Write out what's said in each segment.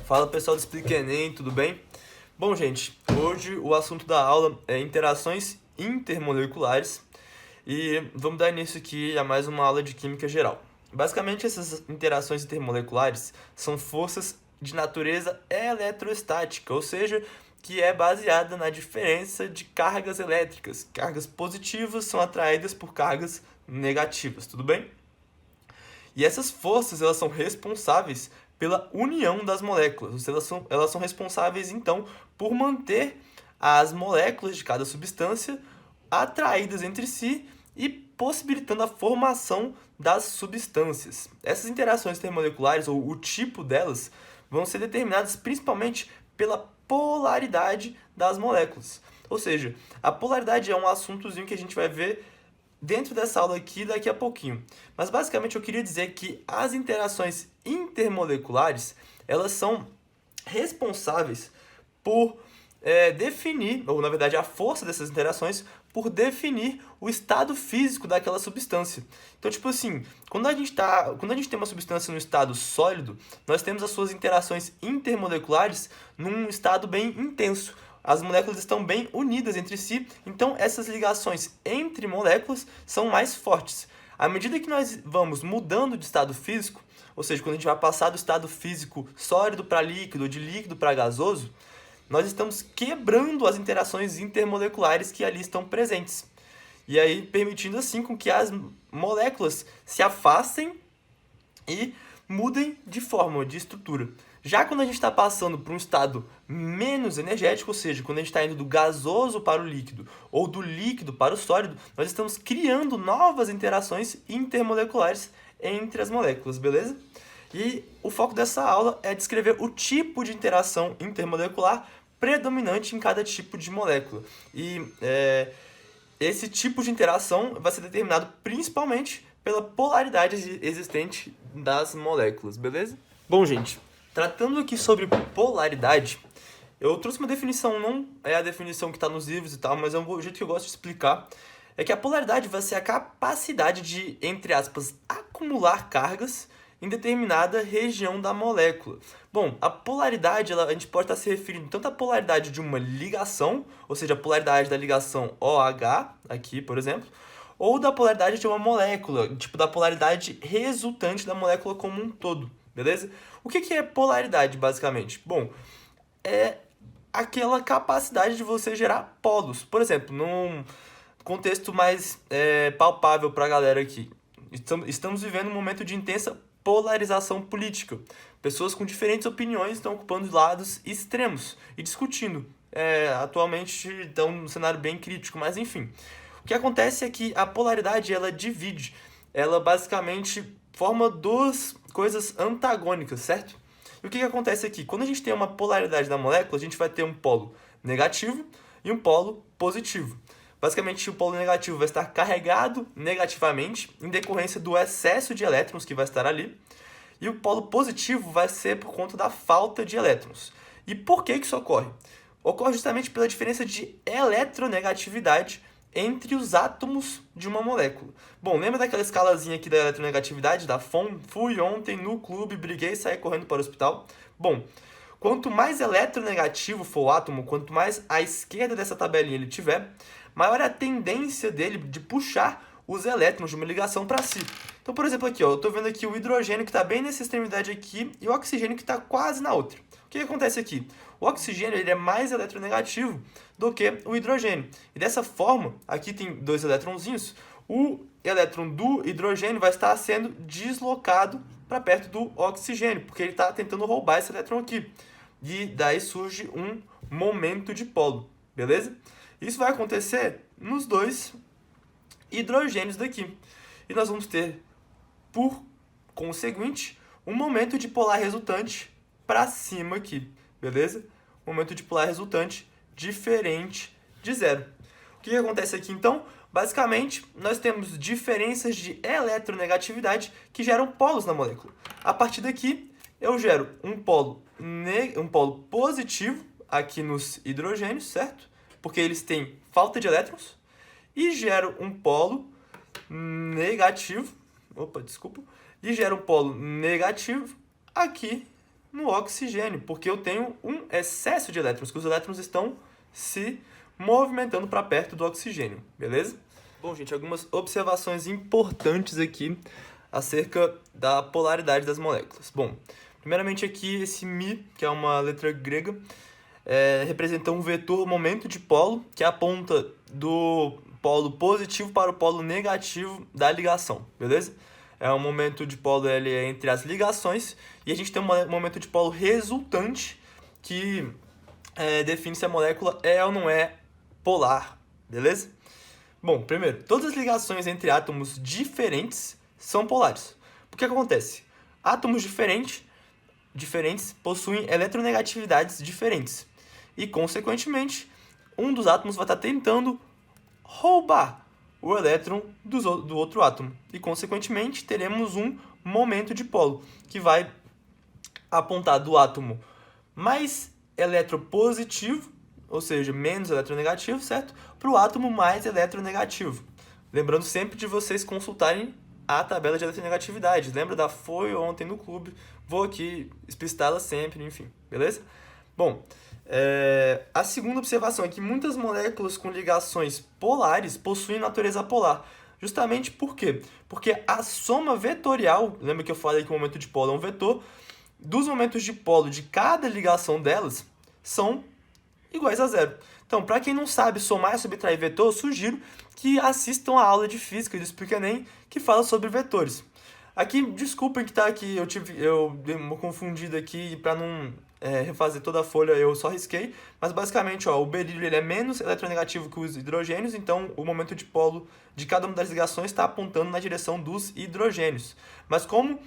Fala pessoal do Explica Enem, tudo bem? Bom, gente, hoje o assunto da aula é interações intermoleculares e vamos dar início aqui a mais uma aula de química geral. Basicamente, essas interações intermoleculares são forças de natureza eletrostática, ou seja, que é baseada na diferença de cargas elétricas. Cargas positivas são atraídas por cargas negativas, tudo bem? E essas forças elas são responsáveis pela união das moléculas. Elas são responsáveis, então, por manter as moléculas de cada substância atraídas entre si e possibilitando a formação das substâncias. Essas interações termomoleculares, ou o tipo delas, vão ser determinadas principalmente pela polaridade das moléculas. Ou seja, a polaridade é um assuntozinho que a gente vai ver dentro dessa aula aqui daqui a pouquinho. Mas basicamente eu queria dizer que as interações intermoleculares, elas são responsáveis por definir, ou na verdade a força dessas interações, por definir o estado físico daquela substância. Então, tipo assim, quando a gente tem uma substância no estado sólido, nós temos as suas interações intermoleculares num estado bem intenso. As moléculas estão bem unidas entre si, então essas ligações entre moléculas são mais fortes. À medida que nós vamos mudando de estado físico, ou seja, quando a gente vai passar do estado físico sólido para líquido, ou de líquido para gasoso, nós estamos quebrando as interações intermoleculares que ali estão presentes. E aí permitindo assim com que as moléculas se afastem e mudem de forma, de estrutura. Já quando a gente está passando por um estado menos energético, ou seja, quando a gente está indo do gasoso para o líquido ou do líquido para o sólido, nós estamos criando novas interações intermoleculares entre as moléculas, beleza? E o foco dessa aula é descrever o tipo de interação intermolecular predominante em cada tipo de molécula. E esse tipo de interação vai ser determinado principalmente pela polaridade existente das moléculas, beleza? Bom, gente, tratando aqui sobre polaridade, eu trouxe uma definição, não é a definição que está nos livros e tal, mas é um jeito que eu gosto de explicar, é que a polaridade vai ser a capacidade de, entre aspas, acumular cargas em determinada região da molécula. Bom, a polaridade, a gente pode estar se referindo tanto à polaridade de uma ligação, ou seja, a polaridade da ligação OH, aqui, por exemplo, ou da polaridade de uma molécula, tipo da polaridade resultante da molécula como um todo, beleza? O que é polaridade, basicamente? Bom, é aquela capacidade de você gerar polos. Por exemplo, num contexto mais palpável para a galera aqui, estamos vivendo um momento de intensa polarização política. Pessoas com diferentes opiniões estão ocupando lados extremos e discutindo. Atualmente estão num cenário bem crítico, mas enfim. O que acontece é que a polaridade ela divide, ela basicamente forma duas coisas antagônicas, certo? E o que acontece aqui? Quando a gente tem uma polaridade da molécula, a gente vai ter um polo negativo e um polo positivo. Basicamente, o polo negativo vai estar carregado negativamente em decorrência do excesso de elétrons que vai estar ali. E o polo positivo vai ser por conta da falta de elétrons. E por que isso ocorre? Ocorre justamente pela diferença de eletronegatividade entre os átomos de uma molécula. Bom, lembra daquela escalazinha aqui da eletronegatividade? Da FON? Fui ontem no clube, briguei e saí correndo para o hospital. Bom, quanto mais eletronegativo for o átomo, quanto mais à esquerda dessa tabelinha ele tiver, maior é a tendência dele de puxar os elétrons de uma ligação para si. Então, por exemplo, aqui, ó, eu estou vendo aqui o hidrogênio que está bem nessa extremidade aqui e o oxigênio que está quase na outra. O que acontece aqui? O oxigênio ele é mais eletronegativo do que o hidrogênio. E dessa forma, aqui tem dois eletronzinhos, o elétron do hidrogênio vai estar sendo deslocado para perto do oxigênio, porque ele está tentando roubar esse elétron aqui. E daí surge um momento de polo, beleza? Isso vai acontecer nos dois hidrogênios daqui. E nós vamos ter, por conseguinte, um momento de polar resultante para cima aqui, beleza? Um momento de polar resultante diferente de zero. O que acontece aqui, então? Basicamente, nós temos diferenças de eletronegatividade que geram polos na molécula. A partir daqui, eu gero um polo positivo aqui nos hidrogênios, certo? Porque eles têm falta de elétrons. E gero um polo negativo e gera um polo negativo aqui no oxigênio, porque eu tenho um excesso de elétrons, que os elétrons estão se movimentando para perto do oxigênio, beleza? Bom, gente, algumas observações importantes aqui acerca da polaridade das moléculas. Bom, primeiramente aqui esse μ, que é uma letra grega, representa um vetor momento de polo que aponta do polo positivo para o polo negativo da ligação, beleza? É um momento de polo entre as ligações e a gente tem um momento de polo resultante que define se a molécula é ou não é polar, beleza? Bom, primeiro, todas as ligações entre átomos diferentes são polares. O que acontece? Átomos diferentes possuem eletronegatividades diferentes e, consequentemente, um dos átomos vai estar tentando roubar o elétron do outro átomo. E, consequentemente, teremos um momento de polo, que vai apontar do átomo mais eletropositivo, ou seja, menos eletronegativo, certo? Para o átomo mais eletronegativo. Lembrando sempre de vocês consultarem a tabela de eletronegatividade. Lembra da foi ontem no clube? Vou aqui explicitá-la sempre, enfim, beleza? Bom, a segunda observação é que muitas moléculas com ligações polares possuem natureza polar. Justamente por quê? Porque a soma vetorial, lembra que eu falei que o momento de polo é um vetor, dos momentos de polo de cada ligação delas são iguais a zero. Então, para quem não sabe somar e subtrair vetor, eu sugiro que assistam a aula de física do Explica Enem, que fala sobre vetores. Aqui, desculpem que tá aqui, eu dei uma confundida aqui para não refazer toda a folha, eu só risquei, mas basicamente, ó, o berílio ele é menos eletronegativo que os hidrogênios, então o momento de polo de cada uma das ligações está apontando na direção dos hidrogênios. Mas como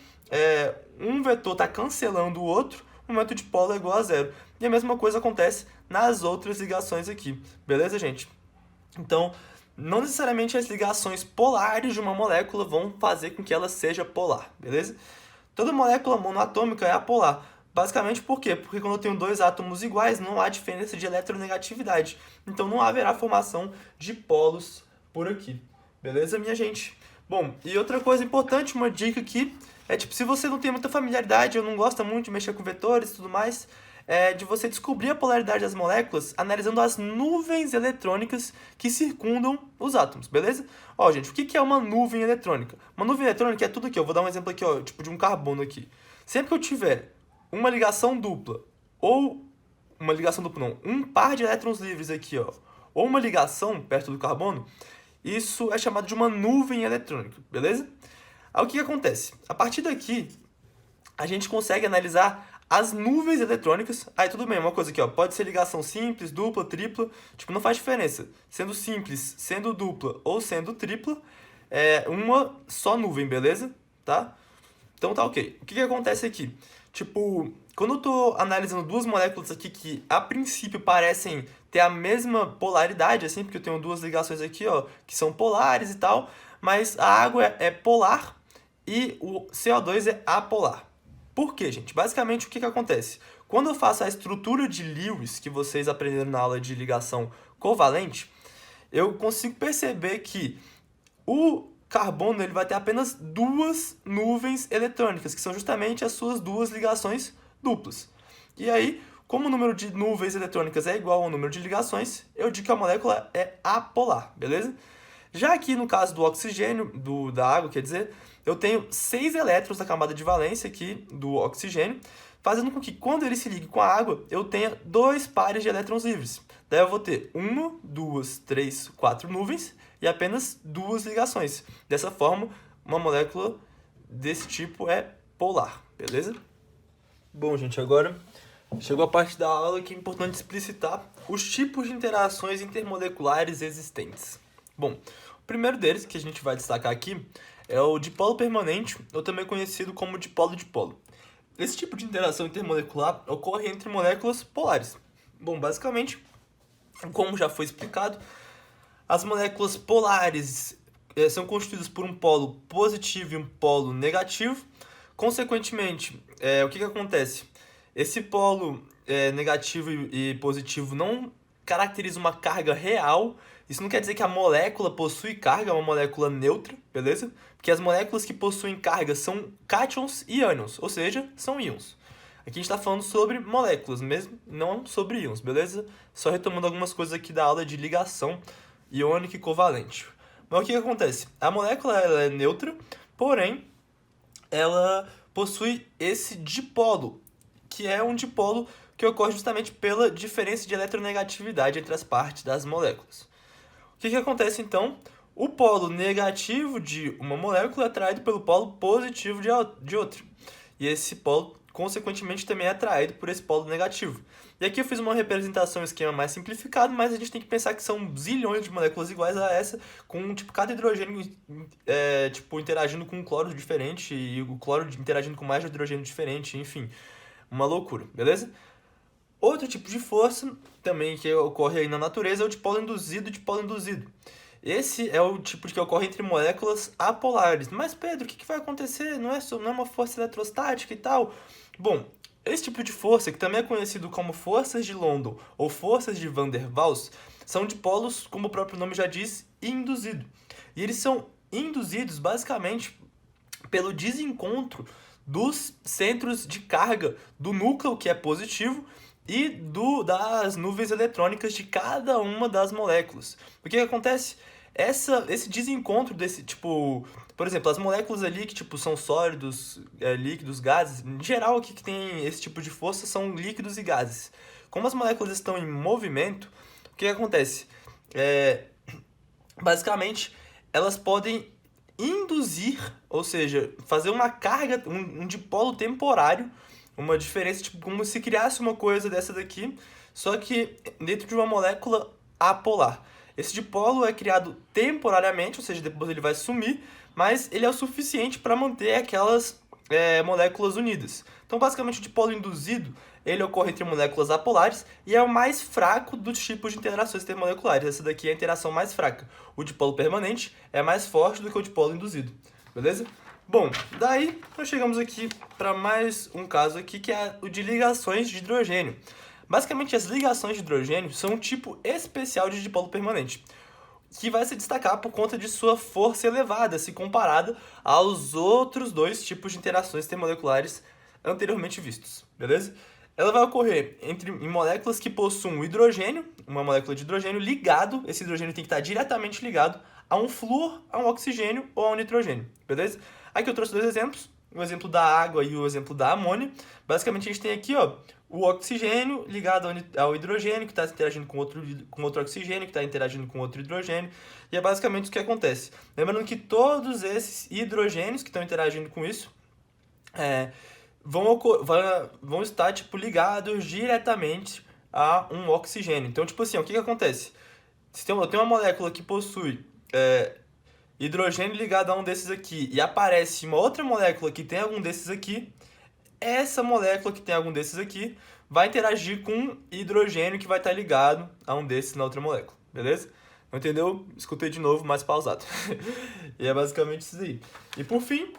um vetor está cancelando o outro, o momento de polo é igual a zero. E a mesma coisa acontece nas outras ligações aqui, beleza, gente? Então, não necessariamente as ligações polares de uma molécula vão fazer com que ela seja polar, beleza? Toda molécula monoatômica é apolar. Basicamente por quê? Porque quando eu tenho dois átomos iguais, não há diferença de eletronegatividade. Então não haverá formação de polos por aqui. Beleza, minha gente? Bom, e outra coisa importante, uma dica aqui, se você não tem muita familiaridade ou não gosta muito de mexer com vetores e tudo mais, de você descobrir a polaridade das moléculas analisando as nuvens eletrônicas que circundam os átomos, beleza? Ó, gente, o que é uma nuvem eletrônica? Uma nuvem eletrônica é tudo aqui, eu vou dar um exemplo aqui, ó, tipo de um carbono aqui. Sempre que eu tiver uma ligação dupla, ou uma ligação dupla não, um par de elétrons livres aqui, ó, ou uma ligação perto do carbono, isso é chamado de uma nuvem eletrônica, beleza? Aí o que acontece? A partir daqui, a gente consegue analisar as nuvens eletrônicas. Aí tudo bem, uma coisa aqui, ó, pode ser ligação simples, dupla, tripla, não faz diferença. Sendo simples, sendo dupla ou sendo tripla, é uma só nuvem, beleza? Tá? Então tá ok. O que acontece aqui? Quando eu tô analisando duas moléculas aqui que a princípio parecem ter a mesma polaridade, assim, porque eu tenho duas ligações aqui, ó, que são polares e tal, mas a água é polar e o CO2 é apolar. Por quê, gente? Basicamente, o que acontece? Quando eu faço a estrutura de Lewis, que vocês aprenderam na aula de ligação covalente, eu consigo perceber que o carbono ele vai ter apenas duas nuvens eletrônicas, que são justamente as suas duas ligações duplas. E aí, como o número de nuvens eletrônicas é igual ao número de ligações, eu digo que a molécula é apolar, beleza? Já aqui no caso do oxigênio, da água, quer dizer, eu tenho 6 elétrons na camada de valência aqui do oxigênio, fazendo com que quando ele se ligue com a água, eu tenha 2 pares de elétrons livres. Daí eu vou ter 1, 2, 3, 4 nuvens e apenas 2 ligações. Dessa forma, uma molécula desse tipo é polar, beleza? Bom, gente, agora chegou a parte da aula que é importante explicitar os tipos de interações intermoleculares existentes. Bom, o primeiro deles, que a gente vai destacar aqui, é o dipolo permanente, ou também conhecido como dipolo-dipolo. Esse tipo de interação intermolecular ocorre entre moléculas polares. Bom, basicamente, como já foi explicado, as moléculas polares são constituídas por um polo positivo e um polo negativo. Consequentemente, o que acontece? Esse polo negativo e positivo não caracteriza uma carga real Isso não quer dizer que a molécula possui carga, é uma molécula neutra, beleza? Porque as moléculas que possuem carga são cátions e ânions, ou seja, são íons. Aqui a gente está falando sobre moléculas mesmo, não sobre íons, beleza? Só retomando algumas coisas aqui da aula de ligação iônica e covalente. Mas o que acontece? A molécula ela é neutra, porém, ela possui esse dipolo, que é um dipolo que ocorre justamente pela diferença de eletronegatividade entre as partes das moléculas. O que acontece então? O polo negativo de uma molécula é atraído pelo polo positivo de outra. E esse polo, consequentemente, também é atraído por esse polo negativo. E aqui eu fiz uma representação, um esquema mais simplificado, mas a gente tem que pensar que são zilhões de moléculas iguais a essa, com cada hidrogênio interagindo com um cloro diferente e o cloro interagindo com mais de hidrogênio diferente, enfim, uma loucura, beleza? Outro tipo de força também que ocorre aí na natureza é o dipolo induzido e dipolo induzido. Esse é o tipo que ocorre entre moléculas apolares. Mas, Pedro, o que vai acontecer? Não é uma força eletrostática e tal? Bom, esse tipo de força, que também é conhecido como forças de London ou forças de Van der Waals, são dipolos, como o próprio nome já diz, induzido. E eles são induzidos basicamente pelo desencontro dos centros de carga do núcleo, que é positivo, e das nuvens eletrônicas de cada uma das moléculas. O que acontece? Esse desencontro desse tipo, por exemplo, as moléculas ali que são sólidos, líquidos, gases, em geral aqui que tem esse tipo de força são líquidos e gases. Como as moléculas estão em movimento, o que acontece? Basicamente, elas podem induzir, ou seja, fazer uma carga, um dipolo temporário, uma diferença, tipo, como se criasse uma coisa dessa daqui, só que dentro de uma molécula apolar. Esse dipolo é criado temporariamente, ou seja, depois ele vai sumir, mas ele é o suficiente para manter aquelas moléculas unidas. Então, basicamente, o dipolo induzido ele ocorre entre moléculas apolares e é o mais fraco dos tipos de interações intermoleculares. Essa daqui é a interação mais fraca. O dipolo permanente é mais forte do que o dipolo induzido, beleza? Bom, daí nós chegamos aqui para mais um caso aqui, que é o de ligações de hidrogênio. Basicamente, as ligações de hidrogênio são um tipo especial de dipolo permanente, que vai se destacar por conta de sua força elevada, se comparada aos outros dois tipos de interações intermoleculares anteriormente vistos, beleza? Ela vai ocorrer em moléculas que possuem hidrogênio, uma molécula de hidrogênio ligado, esse hidrogênio tem que estar diretamente ligado a um flúor, a um oxigênio ou a um nitrogênio, beleza? Aqui eu trouxe dois exemplos, o exemplo da água e o exemplo da amônia. Basicamente a gente tem aqui o oxigênio ligado ao hidrogênio, que está interagindo com outro oxigênio, que está interagindo com outro hidrogênio, e é basicamente o que acontece. Lembrando que todos esses hidrogênios que estão interagindo com isso vão estar ligados diretamente a um oxigênio. Então, o que acontece? Se eu tenho uma molécula que possui hidrogênio ligado a um desses aqui e aparece uma outra molécula que tem algum desses aqui, essa molécula que tem algum desses aqui vai interagir com hidrogênio que vai estar ligado a um desses na outra molécula, beleza? Não entendeu? Escutei de novo, mais pausado. E é basicamente isso aí. E por fim,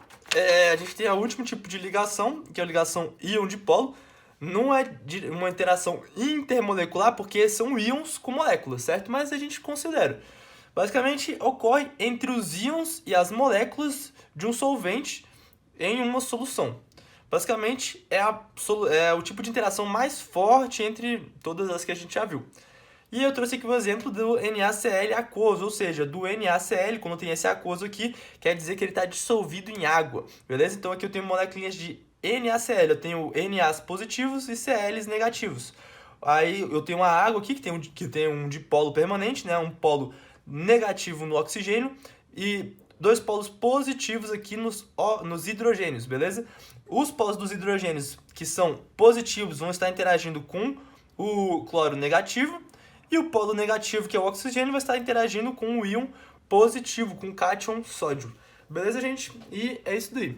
a gente tem o último tipo de ligação, que é a ligação íon-dipolo. Não é uma interação intermolecular, porque são íons com moléculas, certo? Mas a gente considera. Basicamente, ocorre entre os íons e as moléculas de um solvente em uma solução. Basicamente, é o tipo de interação mais forte entre todas as que a gente já viu. E eu trouxe aqui o exemplo do NaCl aquoso, ou seja, do NaCl, quando tem esse aquoso aqui, quer dizer que ele está dissolvido em água, beleza? Então aqui eu tenho moléculas de NaCl, eu tenho NAs positivos e Cls negativos. Aí eu tenho uma água aqui que tem um dipolo permanente, né? Um polo negativo no oxigênio e dois polos positivos aqui nos hidrogênios, beleza? Os polos dos hidrogênios que são positivos vão estar interagindo com o cloro negativo e o polo negativo, que é o oxigênio, vai estar interagindo com o íon positivo, com o cátion sódio. Beleza, gente? E é isso daí.